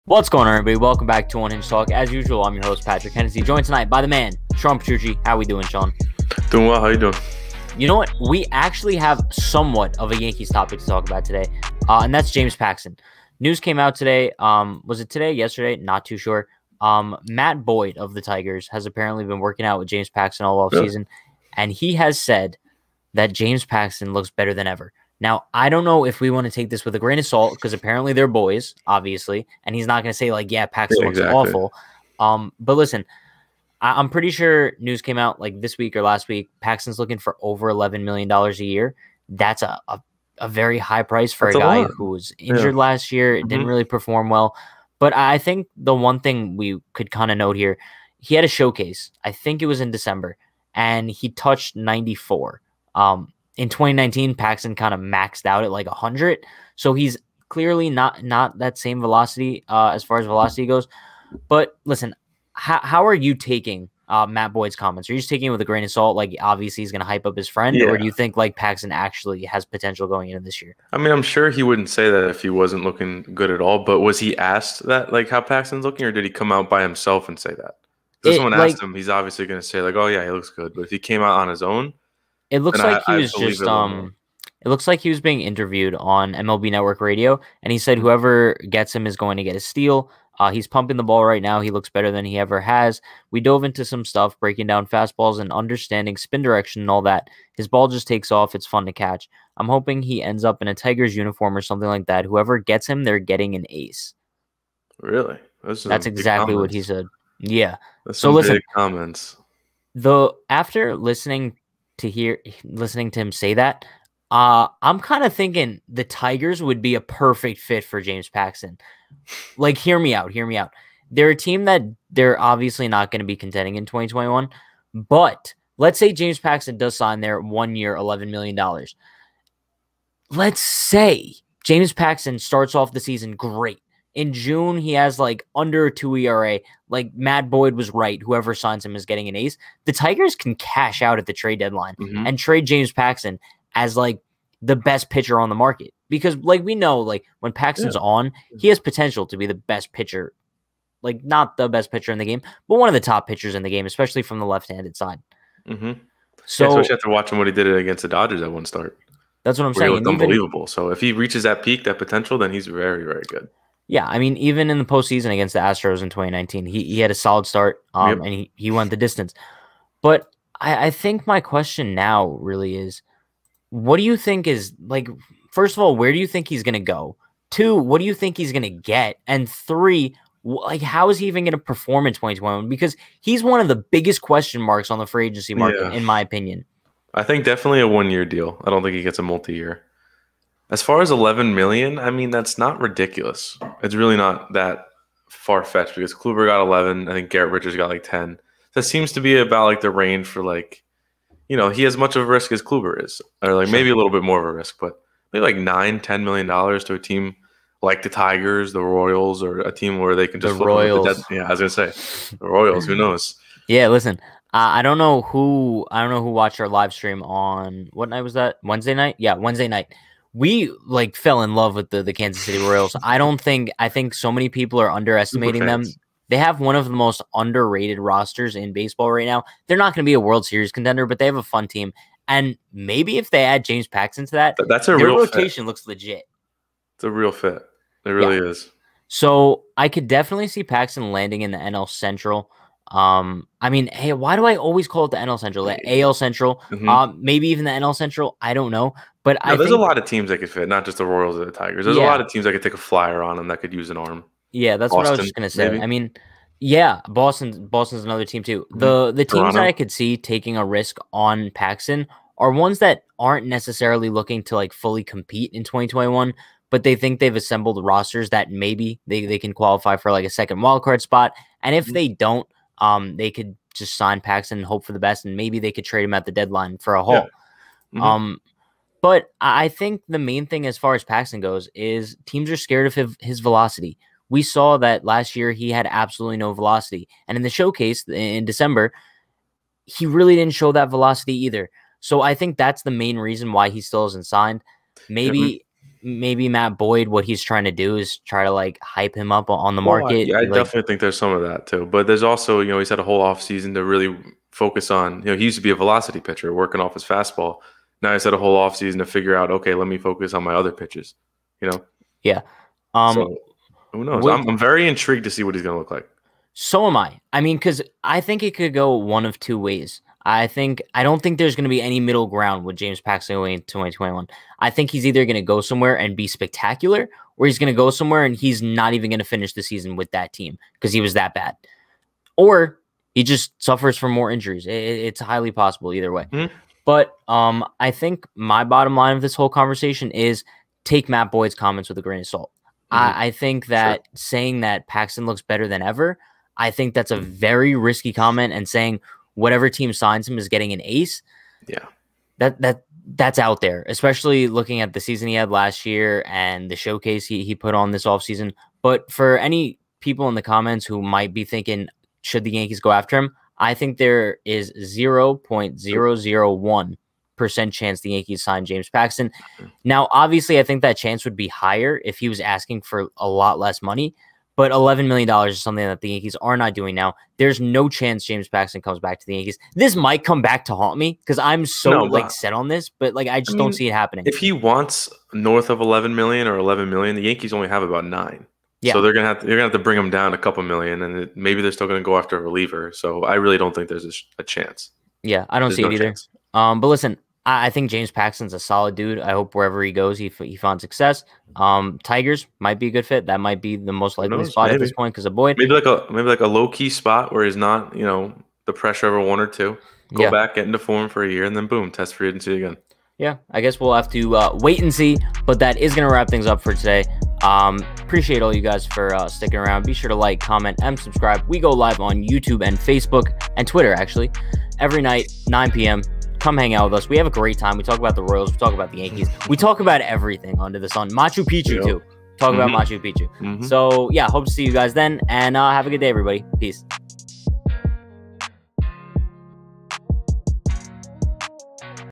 What's going on, everybody? Welcome back to Unhinged Talk. As usual, I'm your host, Patrick Hennessy, joined tonight by the man, Sean Petrucci. How we doing, Sean? Doing well. How you doing? You know what? We actually have somewhat of a Yankees topic to talk about today, and that's James Paxton. News came out today. Was it today? Yesterday? Not too sure. Matt Boyd of the Tigers has apparently been working out with James Paxton all offseason, and he has said that James Paxton looks better than ever. Now, I don't know if we want to take this with a grain of salt because apparently they're boys, obviously, and he's not going to say, like, yeah, Paxton looks awful. But listen, I'm pretty sure news came out like this week or last week. Paxton's looking for over $11 million a year. That's a very high price for a guy who was injured last year. Didn't really perform well. But I think the one thing we could kind of note here, he had a showcase. I think it was in December, and he touched 94. In 2019, Paxton kind of maxed out at like 100. So he's clearly not that same velocity as far as velocity goes. But listen, how are you taking Matt Boyd's comments? Are you just taking it with a grain of salt? Like, obviously he's going to hype up his friend, or do you think like Paxton actually has potential going into this year? I mean, I'm sure he wouldn't say that if he wasn't looking good at all, but was he asked that, like, how Paxton's looking, or did he come out by himself and say that? If someone asked him, he's obviously going to say like, oh yeah, he looks good. But if he came out on his own, it looks like he was just it looks like he was being interviewed on MLB Network Radio, and he said whoever gets him is going to get a steal. He's pumping the ball right now. He looks better than he ever has. We dove into some stuff, breaking down fastballs and understanding spin direction and all that. His ball just takes off. It's fun to catch. I'm hoping he ends up in a Tigers uniform or something like that. Whoever gets him, they're getting an ace. Really? That's exactly what he said. Yeah. That's so listen, big comments. After listening to him say that, I'm kind of thinking the Tigers would be a perfect fit for James Paxton. Like, hear me out. They're a team that they're obviously not going to be contending in 2021, but let's say James Paxton does sign their 1 year, $11 million. Let's say James Paxton starts off the season great. In June, he has like under a 2 ERA. Like, Matt Boyd was right. Whoever signs him is getting an ace. The Tigers can cash out at the trade deadline and trade James Paxton as like the best pitcher on the market. Because like we know, like when Paxton's on, he has potential to be the best pitcher. Like, not the best pitcher in the game, but one of the top pitchers in the game, especially from the left-handed side. So especially after watching what he did against the Dodgers at one start. That's what I'm saying. He looked unbelievable. So if he reaches that peak, that potential, then he's very, very good. Yeah, I mean, even in the postseason against the Astros in 2019, he had a solid start, and he went the distance. But I think my question now really is, what do you think is, like, first of all, where do you think he's going to go? 2, what do you think he's going to get? And 3, like, how is he even going to perform in 2021? Because he's one of the biggest question marks on the free agency market, in my opinion. I think definitely a 1 year deal. I don't think he gets a multi-year. As far as $11 million, I mean, that's not ridiculous. It's really not that far-fetched because Kluber got 11. I think Garrett Richards got like 10. That seems to be about like the range for, like, you know, he has much of a risk as Kluber is, or like maybe a little bit more of a risk, but maybe like $9-10 million to a team like the Tigers, the Royals, or a team where they can just the Royals. Yeah, I was gonna say the Royals. Who knows? Yeah, listen. I don't know who watched our live stream on what night was that? Wednesday night? Yeah, Wednesday night. We like fell in love with the Kansas City Royals. I think so many people are underestimating them. They have one of the most underrated rosters in baseball right now. They're not going to be a World Series contender, but they have a fun team. And maybe if they add James Paxton to that, that's a their real rotation fit. Looks legit. It's a real fit. It really is. So I could definitely see Paxton landing in the NL Central. I mean, hey, why do I always call it the NL Central? The AL Central, maybe even the NL Central. I don't know, but there's a lot of teams that could fit, not just the Royals or the Tigers. There's a lot of teams that could take a flyer on them that could use an arm. Yeah, that's Boston, what I was just gonna say. Maybe. I mean, yeah, Boston's another team too. The teams that I could see taking a risk on Paxton are ones that aren't necessarily looking to like fully compete in 2021, but they think they've assembled rosters that maybe they can qualify for like a second wildcard spot. And if they don't, they could just sign Paxton and hope for the best, and maybe they could trade him at the deadline for a haul. But I think the main thing as far as Paxton goes is teams are scared of his velocity. We saw that last year he had absolutely no velocity. And in the showcase in December, he really didn't show that velocity either. So I think that's the main reason why he still isn't signed. Maybe maybe Matt Boyd, what he's trying to do is try to like hype him up on the Well, market. I Like, definitely think there's some of that too. But there's also, he's had a whole offseason to really focus on, he used to be a velocity pitcher working off his fastball. Now he's had a whole offseason to figure out, okay, let me focus on my other pitches, yeah. So who knows? With, I'm very intrigued to see what he's going to look like. So am I. I mean, because I think it could go one of two ways. I don't think there's going to be any middle ground with James Paxton going in 2021. I think he's either going to go somewhere and be spectacular, or he's going to go somewhere and he's not even going to finish the season with that team because he was that bad. Or he just suffers from more injuries. It's highly possible either way. Mm-hmm. But I think my bottom line of this whole conversation is take Matt Boyd's comments with a grain of salt. Mm-hmm. I think that saying that Paxton looks better than ever, I think that's a very risky comment, and saying whatever team signs him is getting an ace. Yeah. That's out there, especially looking at the season he had last year and the showcase he put on this offseason. But for any people in the comments who might be thinking, should the Yankees go after him? I think there is 0.001% chance the Yankees sign James Paxton. Now, obviously, I think that chance would be higher if he was asking for a lot less money. But $11 million is something that the Yankees are not doing now. There's no chance James Paxton comes back to the Yankees. This might come back to haunt me because I'm so set on this, but I just don't see it happening. If he wants north of 11 million or 11 million, the Yankees only have about 9. Yeah. So they're gonna have to bring him down a couple million, and maybe they're still gonna go after a reliever. So I really don't think there's a chance. Yeah, I don't see it either. But listen, I think James Paxton's a solid dude. I hope wherever he goes, he found success. Tigers might be a good fit. That might be the most likely spot at this point because of Boyd. Maybe like a low key spot where he's not, the pressure of a 1 or 2. Go back, get into form for a year, and then boom, test free agency again. Yeah, I guess we'll have to wait and see. But that is gonna wrap things up for today. Appreciate all you guys for sticking around. Be sure to like, comment, and subscribe. We go live on YouTube and Facebook and Twitter actually every night, 9 p.m. Come hang out with us. We have a great time. We talk about the Royals. We talk about the Yankees. We talk about everything under the sun. Machu Picchu, too. Talk about Machu Picchu. So, yeah, hope to see you guys then. And have a good day, everybody. Peace.